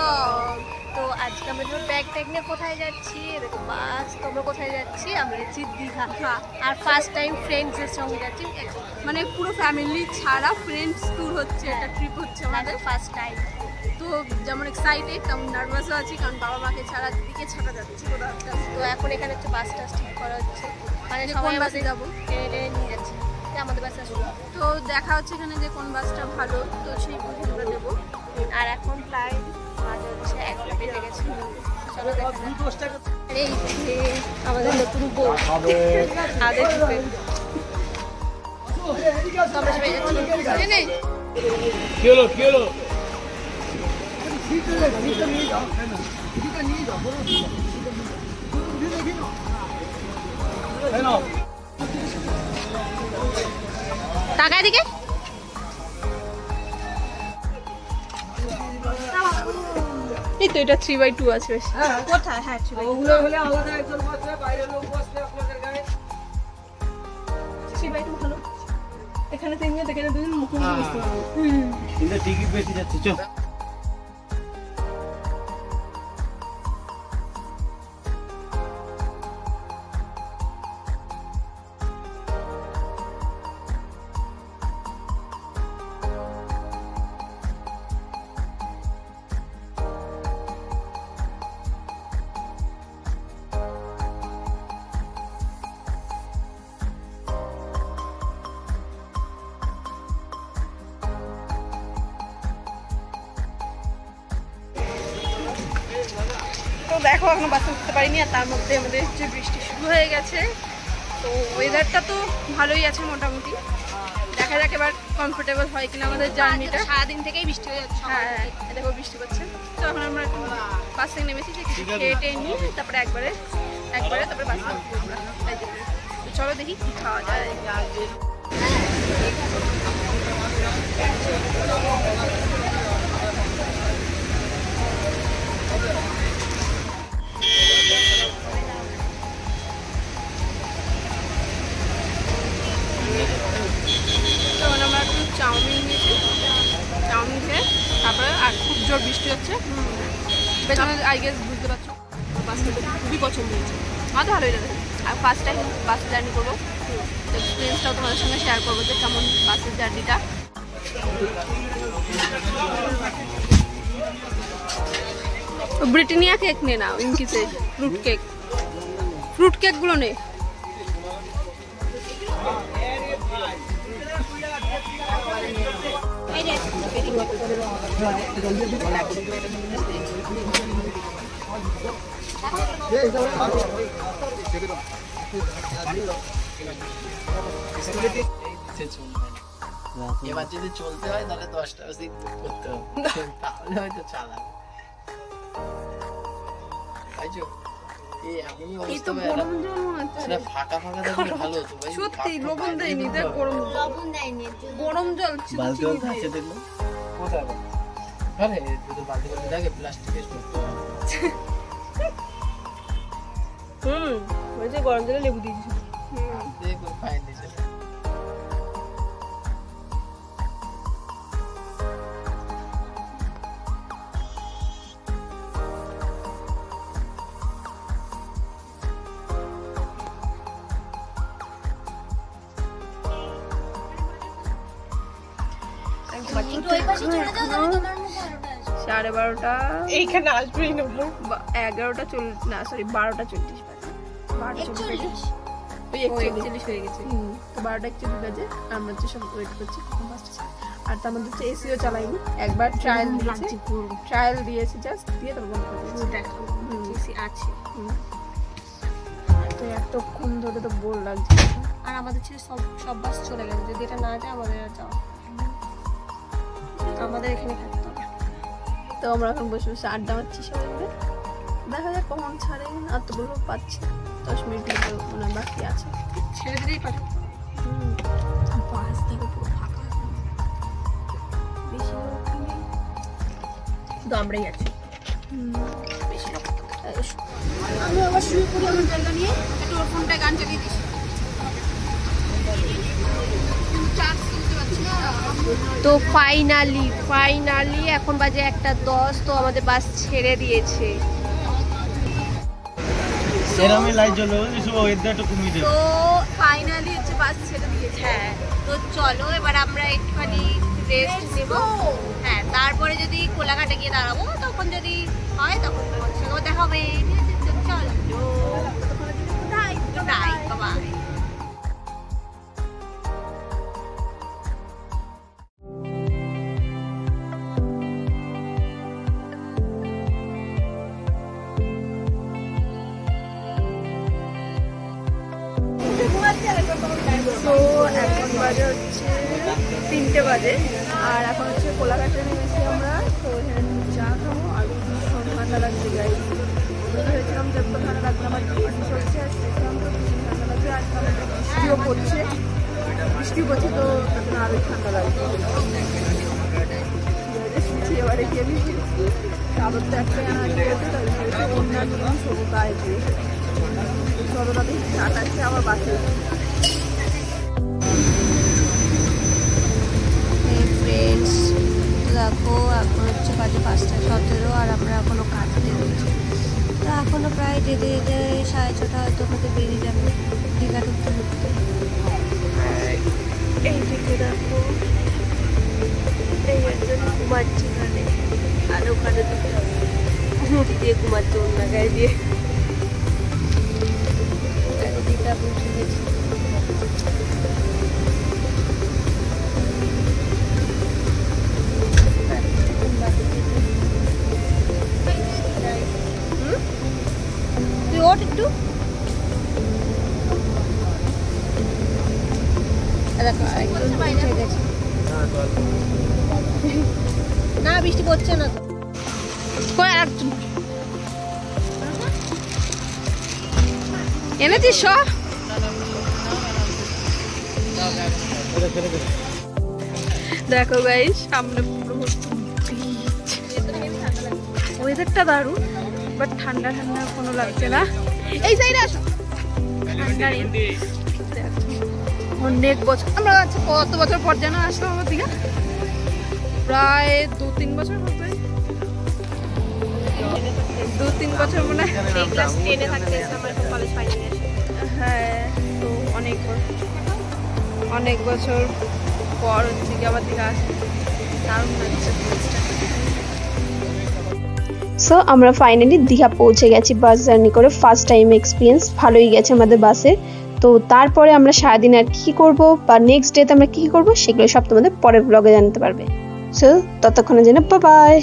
Blog. তো আজকে আমরা ব্যাগ ট্যাগ নিয়ে কোথায় যাচ্ছি, দেখো বাস। তোমরা কোথায় যাচ্ছি? আমরা যাচ্ছি দীঘা। আর ফার্স্ট টাইম ফ্রেন্ডসদের সঙ্গে যাচ্ছি, মানে পুরো ফ্যামিলি ছাড়া ফ্রেন্ডস ট্যুর হচ্ছে, একটা ট্রিপ হচ্ছে আমাদের ফার্স্ট টাইম। তো যেমন এক্সাইটেড তেমন নার্ভাসও আছি, কারণ বাবা মাকে ছাড়া দিদিকে ছাড়া যাচ্ছি কোথাও একটা। তো এখন এখানে হচ্ছে বাস টাস ঠিক করা হচ্ছে, মানে কোন বাসে যাবো টেনে নিয়ে যাচ্ছে আমাদের বাসে আসবো। তো দেখা হচ্ছে এখানে যে কোন বাসটা ভালো, তো সেই বুঝে আমরা দেবো। আর এখন প্রায় 11টা বেজে গেছে। চলো দেখা যাক। এই যে আমাদের নতুন বউ আদের ট্রিপে আমরা সবাই যাচ্ছি। কি হলো টাকা এদিকে। এই তো এটা 3x2 আছে বেশ। কোথায়? হ্যাঁ 3x2 ওগুলো হলে আলাদা একজন বসবে, বাইরের লোক বসবে আপনাদের গায়ে। 3x2 ভালো। এখানে তিনজন, এখানে দুজন, মুখোমুখি বসতে পারবো। কিন্তু টিকিট বেশি যাচ্ছে। চল তো দেখো এখনো বাসে উঠতে পারিনি, আর তার মধ্যে আমাদের যে বৃষ্টি শুরু হয়ে গেছে। তো ওয়েদারটা তো ভালোই আছে মোটামুটি, দেখা যাক এবার কমফোর্টেবল হয় কিনা আমাদের জার্নিটা। সারাদিন থেকেই বৃষ্টি হয়ে যাচ্ছে। হ্যাঁ দেখো বৃষ্টি পড়ছে। তো এখন আমরা বাস থেকে নেমেছি, যে কিছু খেয়ে টেয়ে নিয়ে তারপরে একবারে তারপরে বাসে উঠবো আমরা। তাই জন্য তো চলো দেখি কি খাওয়া যায়। তখন আমরা একটু চাউমিন নিয়েছি, চাউমিন খেয়ে তারপরে আর খুব জোর বৃষ্টি হচ্ছে। পেছনে আই গেস বুঝতে পারছো বাসটা খুবই পছন্দ হয়েছে, আমার তো ভালোই লাগে। আর ফার্স্ট টাইম বাসে জার্নি করবো, এক্সপিরিয়েন্সটাও তোমাদের সঙ্গে শেয়ার করবো যে কেমন বাসের জার্নিটা। ব্রিটানিয়া কেক নে না, ইনকিসে ফ্রুট কেকগুলো নে। এবার যদি চলতে হয় তাহলে 10টা বেশি করতে হবে, তাহলে হয়তো চালাবে। ফাঁকা ফাঁকা থাকলে ভালো হতো ভাই। সত্যি লবণ দেয়নি, দেখ গরম জল বালতি আছে দেখলো কোথায়? আরে দুটো বালতি করে দেখে প্লাস্টিকের ওই যে গরম জলে লেবু দিয়েছি। দেখো ফাইন দিয়েছে। সাড়ে 12টা এইখানে আসবেই না, 11টা 40 না সরি 12টা 40 বাজে। 12টা 40 ওই 41 হয়ে গেছে। তো 12টা 41 বাজে আমরা হচ্ছে সব ওয়েট করছি কখন বাসটা। আর তার মধ্যে হচ্ছে এসিও চালাইনি, একবার ট্রায়াল দিয়েছি জাস্ট, দিয়ে তারপর বন্ধ করে দিয়েছি। দেখো এসি আছে। তো এতক্ষণ ধরে তো বোর লাগছে। আর আমাদের ছেড়ে সব বাস চলে গেছে, যদি এটা না যায় আমাদের আর যাওয়া, আমাদের এখানে থাকতে হবে। তো আমরা এখন বসে বসে আড্ডা মারছি সবাই মিলে, দেখা যাক কখন ছাড়ে। আর তো বলবো পাচ্ছি 10 মিনিট মনে বাকি আছে, ছেড়ে দিলেই পারে। বাস থেকে পুরো ফাঁকা, বেশি লোক নেই, শুধু আমরাই আছি। বেশি লোক আমি আবার শুরু করি আমার জায়গা নিয়ে। একটু ওর ফোনটা গান চালিয়ে দিস। যাবে। তো ফাইনালি এখন বাজে 1:10, তো আমাদের বাস ছেড়ে দিয়েছে। এরমই লাইট জ্বলো, এসো ওয়েদারটা কমিয়ে দেবে। তো ফাইনালি হচ্ছে বাস ছেড়ে দিয়েছে। হ্যাঁ, তো চলো এবার আমরা একটুখানি রেস্ট নেব। হ্যাঁ, তারপরে যদি কোলাঘাটে গিয়ে দাঁড়াবো, তখন যদি হয় তখন তোমাদের সঙ্গে দেখা হবে। চলো, গুড নাইট, বাই। তো এখন বাজে হচ্ছে 3টে বাজে, আর এখন হচ্ছে কোলাঘাটে নেমেছি আমরা। তো এখানে চা খাবো আর ভীষণ ঠান্ডা লাগছে গাই। ভেবেছিলাম যে এত ঠান্ডা লাগবে, আমার ডিউটি চলছে, আর দেখলাম তো ভীষণ ঠান্ডা লাগছে। আর বৃষ্টিও পড়ছে, তো তখন আরও ঠান্ডা লাগছে। এবারে গিয়ে আমি চাদর তো একটাই আনা গিয়েছে, তাই অন্যান্য সবু গায়ে দিয়ে চলো তাদের চাটা আসছে আমার বাসে। ফ্রেন্ডস, দেখো এখন হচ্ছে বাজে 5:17, আর আমরা এখনো কাটতে রয়েছি। তো এখনো প্রায় যেতে 6:30 হয়তো আমাদের বেরিয়ে যাবে দীঘা ঢুকতে। এই দিকে দেখো, এই একজন ঘুমাচ্ছে এখানে, আর ওখানে নদী দিয়ে ঘুমাচ্ছে অন্য গায়ে দিয়ে। দীঘা পৌঁছে গেছি। তুই ওঠ একটু, না বৃষ্টি পড়ছে না তো। এনেছিস সব? দেখো গাইস, সামনে পুরো ওয়েদারটা দারুণ, বাট ঠান্ডা কোনো লাগছে না। এই সাইডে আসো। অনেক বছর আমরা কত বছর পর যেন আসলাম আমার দিকে, প্রায় 2-3 বছর হবে। 2-3 বছর মনে হয় ক্লাস 10-এ থাকতে আমরা কলেজ ফাইনালে আসি। হ্যাঁ, তো অনেক বছর পর হচ্ছে কি আবার দিকে আসি, দারুণ লাগছে। সো আমরা ফাইনালি দীঘা পৌঁছে গেছি বাস জার্নি করে। ফার্স্ট টাইম এক্সপিরিয়েন্স ভালোই গেছে আমাদের বাসে। তো তারপরে আমরা সারাদিন আর কী করবো বা নেক্সট ডেতে আমরা কী করবো সেগুলো সব তোমাদের পরের ব্লগে জানতে পারবে। সো ততক্ষণের জন্য বাই বাই।